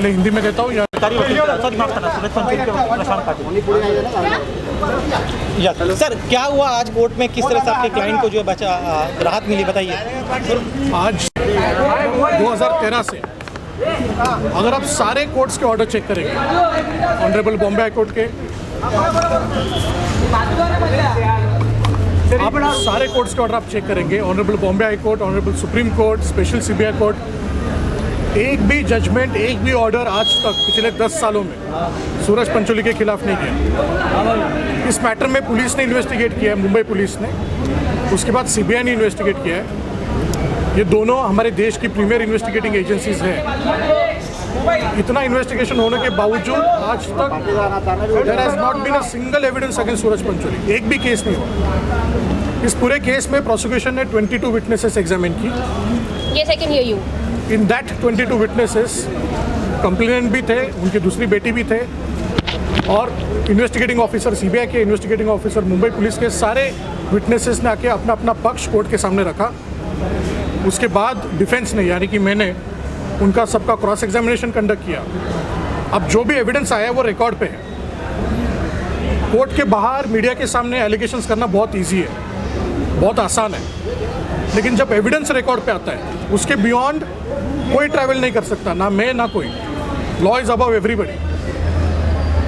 पहले हिंदी में देता हूँ या सर क्या हुआ आज कोर्ट में, किस तरह से आपके क्लाइंट को जो है बचा राहत मिली, बताइए। आज 2013 से अगर आप सारे कोर्ट्स के ऑर्डर चेक करेंगे, ऑनरेबल बॉम्बे हाई कोर्ट के, आप सारे कोर्ट्स के ऑर्डर आप चेक करेंगे, honourable Bombay high court, honourable supreme court, special CBI court, एक भी जजमेंट, एक भी ऑर्डर आज तक पिछले 10 सालों में सूरज पंचोली के खिलाफ नहीं किया। इस मैटर में पुलिस ने इन्वेस्टिगेट किया है, मुंबई पुलिस ने, उसके बाद सीबीआई ने इन्वेस्टिगेट किया है। ये दोनों हमारे देश की प्रीमियर इन्वेस्टिगेटिंग एजेंसीज हैं। इतना इन्वेस्टिगेशन होने के बावजूद आज तक there has not been a single evidence against Suraj Pancholi, एक भी केस नहीं हुआ। इस पूरे केस में प्रोसिक्यूशन ने 22 विटनेसेस एग्जामिन की। Yes, I can hear you. In that 22 witnesses complainant भी थे, उनकी दूसरी बेटी भी थे, और इन्वेस्टिगेटिंग ऑफिसर सीबीआई के, इन्वेस्टिगेटिंग ऑफिसर मुंबई पुलिस के, सारे विटनेसेस ने आके अपना अपना पक्ष कोर्ट के सामने रखा। उसके बाद डिफेंस ने, यानी कि मैंने, उनका सबका क्रॉस एग्जामिनेशन कंडक्ट किया। अब जो भी एविडेंस आया है वो रिकॉर्ड पे है। कोर्ट के बाहर मीडिया के सामने एलिगेशंस करना बहुत ईजी है, बहुत आसान है, लेकिन जब एविडेंस रिकॉर्ड पे आता है उसके बियॉन्ड कोई ट्रैवल नहीं कर सकता, ना मैं ना कोई। Law is above everybody.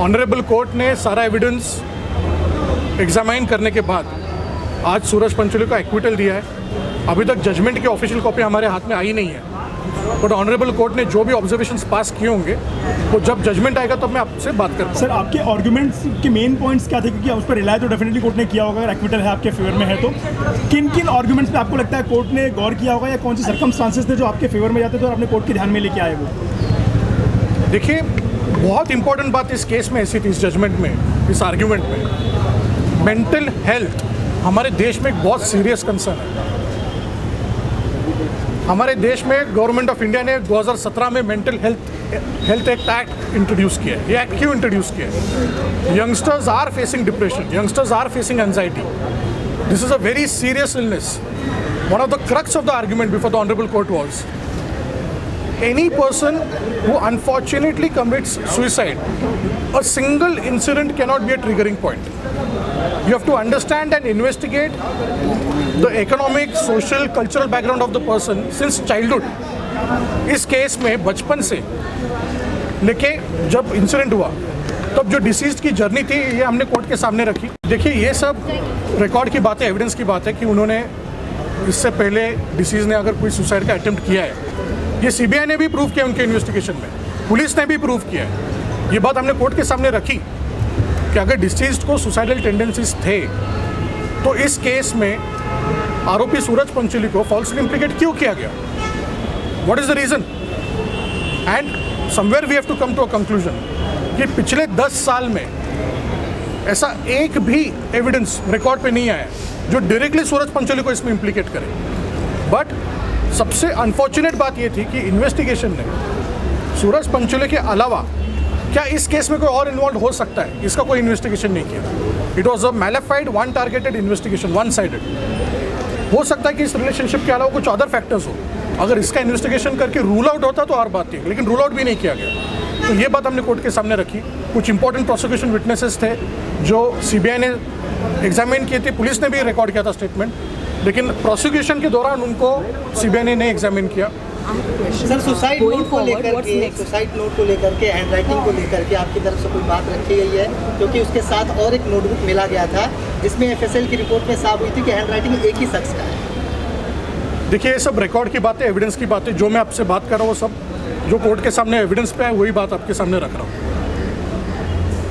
Honourable court ने सारा एविडेंस एग्जामाइन करने के बाद आज सूरज पंचोली को एक्विटल दिया है। अभी तक जजमेंट की ऑफिशियल कॉपी हमारे हाथ में आई नहीं है, बट ऑनरेबल कोर्ट ने जो भी ऑब्जर्वेशंस पास किए होंगे वो जब जजमेंट आएगा तब मैं आपसे बात करूँगा। सर आपके आर्गुमेंट्स के मेन पॉइंट्स क्या थे, क्योंकि उस पर रिलाय तो डेफिनेटली कोर्ट ने किया होगा, अगर एक्विटल है आपके फेवर में है तो किन किन आर्गुमेंट्स पे आपको लगता है कोर्ट ने गौर किया होगा, या कौन से सर्कमस्टांसेस थे जो आपके फेवर में जाते थे और अपने कोर्ट के ध्यान में लेके आए वो? देखिए, बहुत इंपॉर्टेंट बात इस केस में ऐसी थी, इस जजमेंट में, इस आर्ग्यूमेंट में, मेंटल हेल्थ हमारे देश में एक बहुत सीरियस कंसर्न है। हमारे देश में गवर्नमेंट ऑफ इंडिया ने 2017 में मेंटल हेल्थ एक्ट इंट्रोड्यूस किया है। ये एक्ट क्यों इंट्रोड्यूस किया है? Youngsters are facing depression, youngsters are facing anxiety. This is a very serious illness. One of the crux of the argument before the honourable court was any person who unfortunately commits suicide, a single incident cannot be a triggering point. You have to understand and investigate the economic, social, cultural background of the person since childhood. इस case में बचपन से लेके जब incident हुआ तब जो disease की जर्नी थी ये हमने कोर्ट के सामने रखी। देखिए, ये सब रिकॉर्ड की बात है, एविडेंस की बात है कि उन्होंने इससे पहले डिसीज ने अगर कोई सुसाइड का अटेम्प्ट किया है, ये सीबीआई ने भी प्रूव किया उनके इन्वेस्टिगेशन में, पुलिस ने भी प्रूव किया है। ये बात हमने कोर्ट के सामने रखी कि अगर डिसीज्ड को सुसाइडल टेंडेंसीज थे तो इस केस में आरोपी सूरज पंचोली को फॉल्सली इम्प्लीकेट क्यों किया गया, what is the reason? And somewhere we have to come to a conclusion कि पिछले 10 साल में ऐसा एक भी एविडेंस रिकॉर्ड पे नहीं आया जो डायरेक्टली सूरज पंचोली को इसमें इम्प्लीकेट करे। बट सबसे अनफॉर्चुनेट बात ये थी कि इन्वेस्टिगेशन ने सूरज पंचोली के अलावा क्या इस केस में कोई और इन्वॉल्व हो सकता है, इसका कोई इन्वेस्टिगेशन नहीं किया। It was a malafide, one targeted investigation, one sided. हो सकता है कि इस रिलेशनशिप के अलावा कुछ अदर फैक्टर्स हो, अगर इसका इन्वेस्टिगेशन करके रूल आउट होता तो और बात थी, लेकिन रूल आउट भी नहीं किया गया। तो ये बात हमने कोर्ट के सामने रखी। कुछ इंपॉर्टेंट प्रोसिक्यूशन विटनेसेस थे जो सीबीआई ने एग्जामिन किए थे, पुलिस ने भी रिकॉर्ड किया था स्टेटमेंट, लेकिन प्रोसिक्यूशन के दौरान उनको सीबीआई ने नहीं एग्जामिन किया। सर सुसाइड नोट को लेकर के हैंड राइटिंग को लेकर के आपकी तरफ से कोई बात रखी गई है? क्योंकि उसके साथ और एक नोटबुक मिला गया था जिसमें एफएसएल की रिपोर्ट में साफ हुई थी कि हैंड राइटिंग एक ही शख्स का है। देखिए, ये सब रिकॉर्ड की बातें, एविडेंस की बातें, जो मैं आपसे बात कर रहा हूँ वो सब जो कोर्ट के सामने एविडेंस पे है वही बात आपके सामने रख रहा हूँ।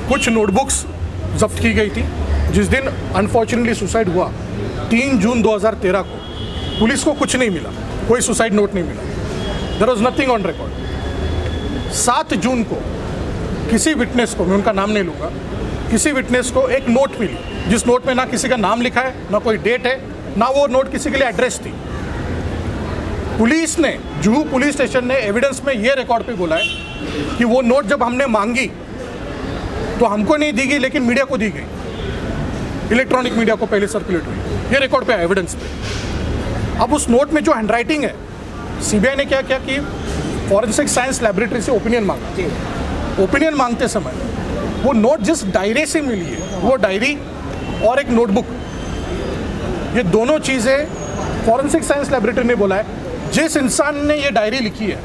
कुछ नोटबुक्स जब्त की गई थी जिस दिन अनफॉर्चुनेटली सुसाइड हुआ 3 जून 2013 को। पुलिस को कुछ नहीं मिला, कोई सुसाइड नोट नहीं मिला, there was nothing on record. 7 जून को किसी विटनेस को, मैं उनका नाम नहीं लूँगा, किसी विटनेस को एक नोट मिली जिस नोट में ना किसी का नाम लिखा है, ना कोई डेट है, ना वो नोट किसी के लिए एड्रेस थी। पुलिस ने, जुहू पुलिस स्टेशन ने एविडेंस में ये रिकॉर्ड पे बोला है कि वो नोट जब हमने मांगी तो हमको नहीं दी गई लेकिन मीडिया को दी गई, इलेक्ट्रॉनिक मीडिया को पहले सर्कुलेट हुई। ये रिकॉर्ड पे एविडेंस पे। अब उस नोट में जो हैंडराइटिंग है, सीबीआई ने क्या किया कि फॉरेंसिक साइंस लैबोरेटरी से ओपिनियन मांगा। जी ओपिनियन मांगते समय वो नोट जिस डायरी से मिली है, वो डायरी और एक नोटबुक, ये दोनों चीज़ें फॉरेंसिक साइंस लैबोरेटरी ने बोला है जिस इंसान ने ये डायरी लिखी है,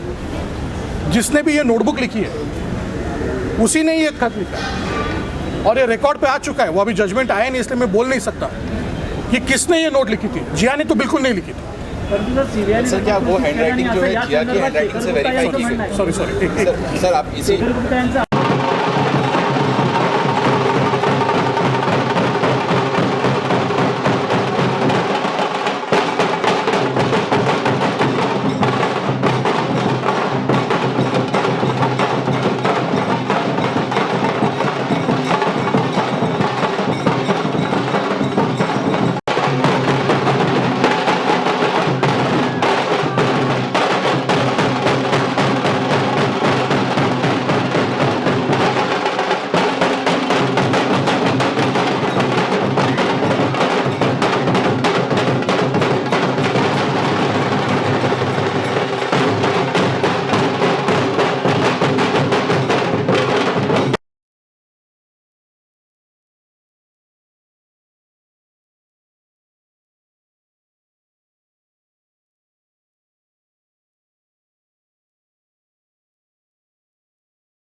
जिसने भी ये नोटबुक लिखी है, उसी ने ये खत लिखा है और ये रिकॉर्ड पे आ चुका है। वो अभी जजमेंट आया नहीं, इसलिए मैं बोल नहीं सकता कि किसने ये नोट लिखी थी। जिया ने तो बिल्कुल नहीं लिखी थी। सर क्या वो हैंडराइटिंग जो है जिया की हैंडराइटिंग से वेरीफाई की गई? सॉरी सर आप इसी